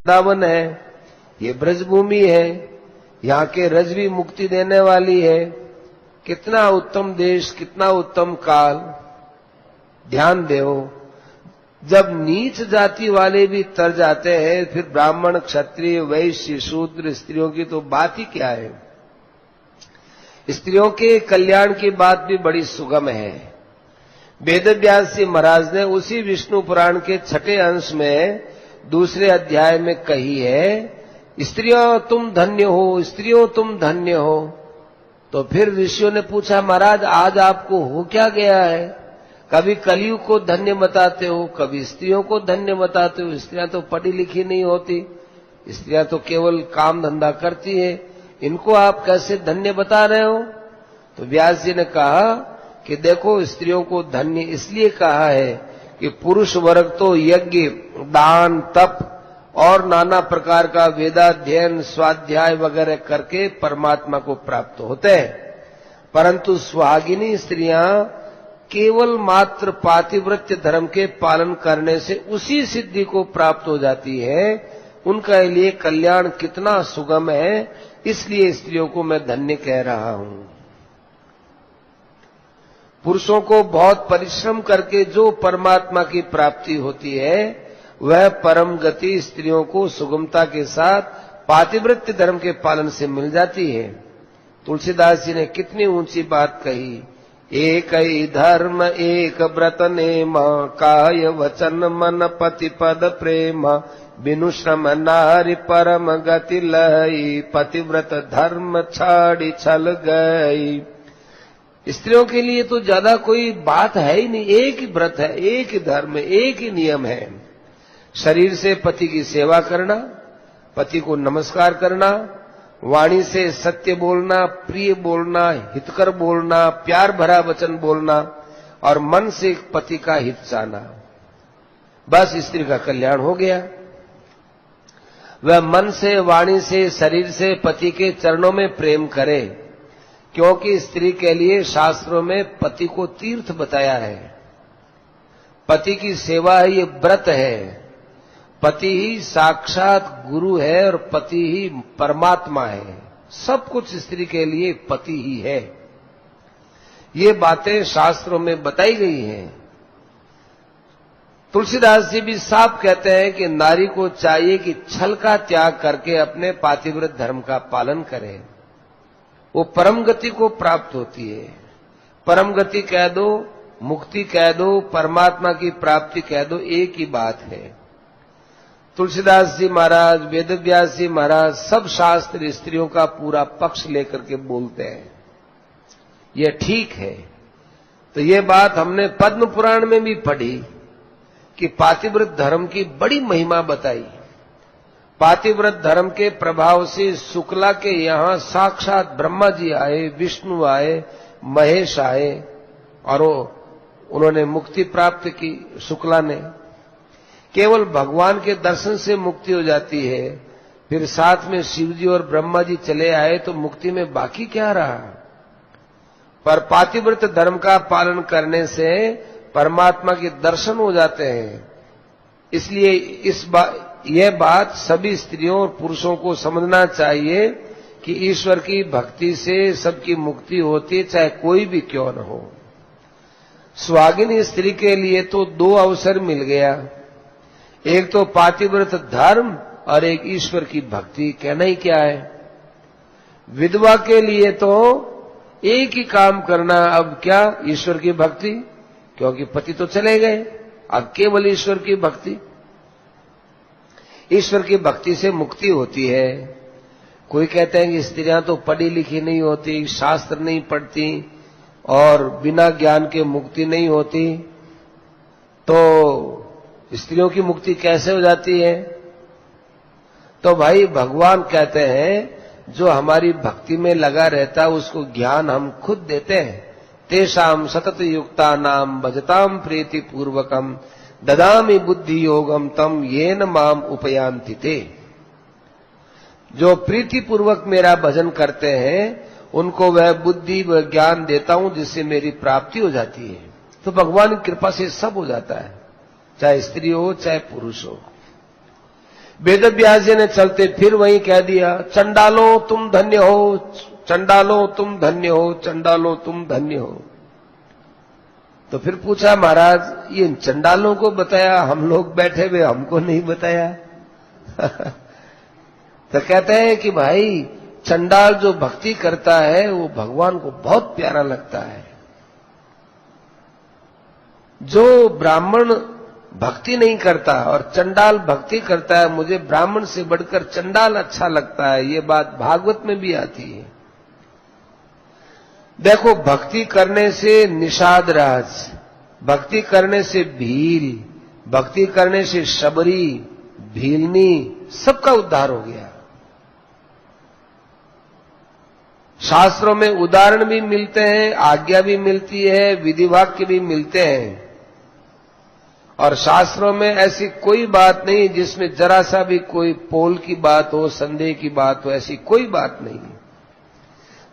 वृंदावन है, ये ब्रजभूमि है, यहाँ के रज भी मुक्ति देने वाली है। कितना उत्तम देश, कितना उत्तम काल। ध्यान देओ, जब नीच जाति वाले भी तर जाते हैं, फिर ब्राह्मण, क्षत्रिय, वैश्य, शूद्र, स्त्रियों की तो बात ही क्या है। स्त्रियों के कल्याण की बात भी बड़ी सुगम है। वेदव्यास जी महाराज ने उसी विष्णु पुराण के 6 अंश में दूसरे अध्याय में कही है, स्त्रियों तुम धन्य हो, स्त्रियों तुम धन्य हो। तो फिर ऋषियों ने पूछा, महाराज आज आपको हो क्या गया है? कभी कलयुग को धन्य बताते हो, कभी स्त्रियों को धन्य बताते हो। स्त्रियां तो पढ़ी लिखी नहीं होती, स्त्रियां तो केवल काम धंधा करती है, इनको आप कैसे धन्य बता रहे हो? तो व्यास जी ने कहा कि देखो, स्त्रियों को धन्य इसलिए कहा है कि पुरुष वर्ग तो यज्ञ, दान, तप और नाना प्रकार का वेदाध्ययन, स्वाध्याय वगैरह करके परमात्मा को प्राप्त होते हैं, परंतु सुहागिनी स्त्रियां केवल मात्र पातिव्रत्य धर्म के पालन करने से उसी सिद्धि को प्राप्त हो जाती है। उनका लिए कल्याण कितना सुगम है, इसलिए स्त्रियों को मैं धन्य कह रहा हूं। पुरुषों को बहुत परिश्रम करके जो परमात्मा की प्राप्ति होती है, वह परम गति स्त्रियों को सुगमता के साथ पातिव्रत्य धर्म के पालन से मिल जाती है। तुलसीदास जी ने कितनी ऊंची बात कही, एक ही धर्म एक व्रत नेम, काय वचन मन पति पद प्रेम, बिनु श्रम नारी परम गति लई, पतिव्रत धर्म छाड़ी छल गई। स्त्रियों के लिए तो ज्यादा कोई बात है ही नहीं, एक ही व्रत है, एक ही धर्म, एक ही नियम है। शरीर से पति की सेवा करना, पति को नमस्कार करना, वाणी से सत्य बोलना, प्रिय बोलना, हितकर बोलना, प्यार भरा वचन बोलना, और मन से पति का हित चाहना, बस स्त्री का कल्याण हो गया। वह मन से, वाणी से, शरीर से पति के चरणों में प्रेम करे, क्योंकि स्त्री के लिए शास्त्रों में पति को तीर्थ बताया है। पति की सेवा है, ये व्रत है। पति ही साक्षात गुरु है और पति ही परमात्मा है। सब कुछ स्त्री के लिए पति ही है। ये बातें शास्त्रों में बताई गई हैं। तुलसीदास जी भी साफ कहते हैं कि नारी को चाहिए कि छल का त्याग करके अपने पातिव्रत धर्म का पालन करे, वो परम गति को प्राप्त होती है। परम गति कह दो, मुक्ति कह दो, परमात्मा की प्राप्ति कह दो, एक ही बात है। तुलसीदास जी महाराज, वेदव्यास जी महाराज, सब शास्त्र स्त्रियों का पूरा पक्ष लेकर के बोलते हैं। यह ठीक है। तो ये बात हमने पद्म पुराण में भी पढ़ी कि पातिव्रत धर्म की बड़ी महिमा बताई। पातिव्रत धर्म के प्रभाव से शुक्ला के यहां साक्षात ब्रह्मा जी आए, विष्णु आए, महेश आए, और उन्होंने मुक्ति प्राप्त की। शुक्ला ने केवल भगवान के दर्शन से मुक्ति हो जाती है, फिर साथ में शिव जी और ब्रह्मा जी चले आए तो मुक्ति में बाकी क्या रहा। पर पातिव्रत धर्म का पालन करने से परमात्मा के दर्शन हो जाते हैं। इसलिए यह बात सभी स्त्रियों और पुरुषों को समझना चाहिए कि ईश्वर की भक्ति से सबकी मुक्ति होती है, चाहे कोई भी क्यों न हो। सुहागिनी स्त्री के लिए तो 2 अवसर मिल गया, एक तो पातिव्रत धर्म और एक ईश्वर की भक्ति। कहना ही क्या है। विधवा के लिए तो एक ही काम करना, अब क्या, ईश्वर की भक्ति, क्योंकि पति तो चले गए, अब केवल ईश्वर की भक्ति। ईश्वर की भक्ति से मुक्ति होती है। कोई कहते हैं कि स्त्रियां तो पढ़ी लिखी नहीं होती, शास्त्र नहीं पढ़ती और बिना ज्ञान के मुक्ति नहीं होती, तो स्त्रियों की मुक्ति कैसे हो जाती है? तो भाई भगवान कहते हैं, जो हमारी भक्ति में लगा रहता है उसको ज्ञान हम खुद देते हैं। तेषाम सतत युक्ता नाम भजताम प्रीति पूर्वकम ददामि बुद्धि योगम तम येन माम उपयांति ते। जो प्रीति पूर्वक मेरा भजन करते हैं उनको वह बुद्धि व ज्ञान देता हूं, जिससे मेरी प्राप्ति हो जाती है। तो भगवान की कृपा से सब हो जाता है, चाहे स्त्री हो चाहे पुरुष हो। वेदव्यास जी ने चलते फिर वहीं कह दिया, चंडालो तुम धन्य हो, चंडालो तुम धन्य हो, चंडालो तुम धन्य हो। तो फिर पूछा, महाराज ये चंडालों को बताया, हम लोग बैठे हुए हमको नहीं बताया। तो कहते हैं कि भाई चंडाल जो भक्ति करता है वो भगवान को बहुत प्यारा लगता है। जो ब्राह्मण भक्ति नहीं करता और चंडाल भक्ति करता है, मुझे ब्राह्मण से बढ़कर चंडाल अच्छा लगता है, ये बात भागवत में भी आती है। देखो, भक्ति करने से निषाद राज, भक्ति करने से भील, भक्ति करने से शबरी, भीलनी, सबका उद्धार हो गया। शास्त्रों में उदाहरण भी मिलते हैं, आज्ञा भी मिलती है, विधि वाक्य भी मिलते हैं। और शास्त्रों में ऐसी कोई बात नहीं जिसमें जरा सा भी कोई पोल की बात हो, संदेह की बात हो, ऐसी कोई बात नहीं।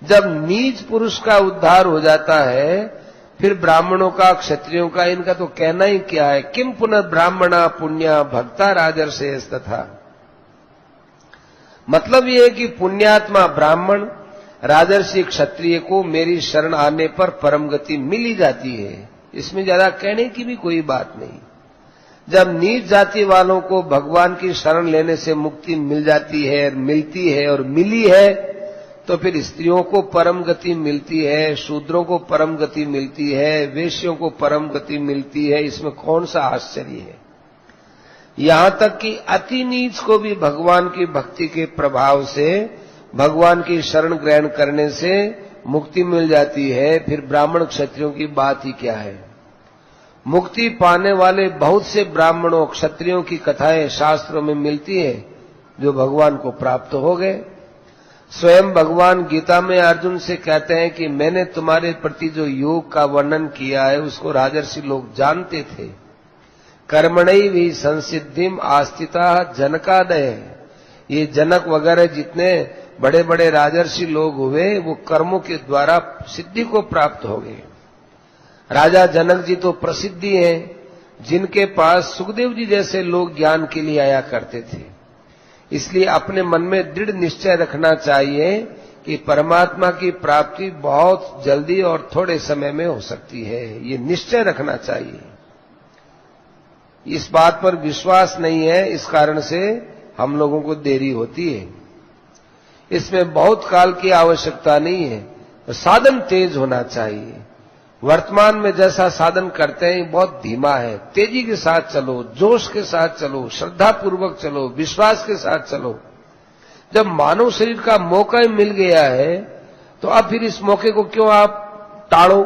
जब नीच पुरुष का उद्धार हो जाता है, फिर ब्राह्मणों का, क्षत्रियों का, इनका तो कहना ही क्या है। किम पुनर्ब्राह्मणा पुण्या भक्ता राजर्षेस तथा। मतलब यह है कि पुण्यात्मा ब्राह्मण, राजर्षि क्षत्रिय को मेरी शरण आने पर परम गति मिल ही जाती है। इसमें ज्यादा कहने की भी कोई बात नहीं। जब नीच जाति वालों को भगवान की शरण लेने से मुक्ति मिल जाती है, मिलती है और मिली है, तो फिर स्त्रियों को परम गति मिलती है, शूद्रों को परम गति मिलती है, वेश्यों को परम गति मिलती है। इसमें कौन सा आश्चर्य है। यहां तक कि अति नीच को भी भगवान की भक्ति के प्रभाव से, भगवान की शरण ग्रहण करने से मुक्ति मिल जाती है। फिर ब्राह्मण क्षत्रियों की बात ही क्या है। मुक्ति पाने वाले बहुत से ब्राह्मणों, क्षत्रियों की कथाएं शास्त्रों में मिलती है जो भगवान को प्राप्त हो गए। स्वयं भगवान गीता में अर्जुन से कहते हैं कि मैंने तुम्हारे प्रति जो योग का वर्णन किया है उसको राजर्षि लोग जानते थे। कर्मणि भी संसिद्धिम आस्थिता जनकादय। ये जनक वगैरह जितने बड़े बड़े राजर्षि लोग हुए वो कर्मों के द्वारा सिद्धि को प्राप्त हो गए। राजा जनक जी तो प्रसिद्धि हैं, जिनके पास सुखदेव जी जैसे लोग ज्ञान के लिए आया करते थे। इसलिए अपने मन में दृढ़ निश्चय रखना चाहिए कि परमात्मा की प्राप्ति बहुत जल्दी और थोड़े समय में हो सकती है। ये निश्चय रखना चाहिए। इस बात पर विश्वास नहीं है, इस कारण से हम लोगों को देरी होती है। इसमें बहुत काल की आवश्यकता नहीं है, साधन तेज होना चाहिए। वर्तमान में जैसा साधन करते हैं बहुत धीमा है। तेजी के साथ चलो, जोश के साथ चलो, श्रद्धा पूर्वक चलो, विश्वास के साथ चलो। जब मानव शरीर का मौका ही मिल गया है तो अब फिर इस मौके को क्यों आप टाड़ो।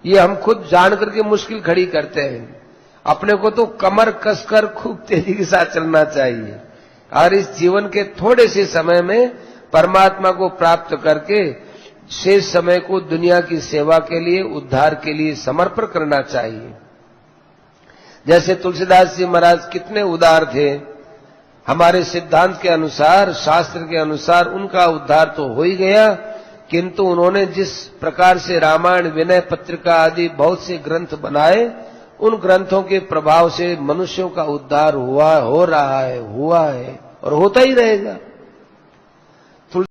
ये हम खुद जान करके मुश्किल खड़ी करते हैं। अपने को तो कमर कसकर खूब तेजी के साथ चलना चाहिए और इस जीवन के थोड़े से समय में परमात्मा को प्राप्त करके शेष समय को दुनिया की सेवा के लिए, उद्धार के लिए समर्पण करना चाहिए। जैसे तुलसीदास जी महाराज कितने उदार थे। हमारे सिद्धांत के अनुसार, शास्त्र के अनुसार उनका उद्धार तो हो ही गया, किंतु उन्होंने जिस प्रकार से रामायण, विनय पत्रिका आदि बहुत से ग्रंथ बनाए, उन ग्रंथों के प्रभाव से मनुष्यों का उद्धार हुआ, हो रहा है, हुआ है और होता ही रहेगा।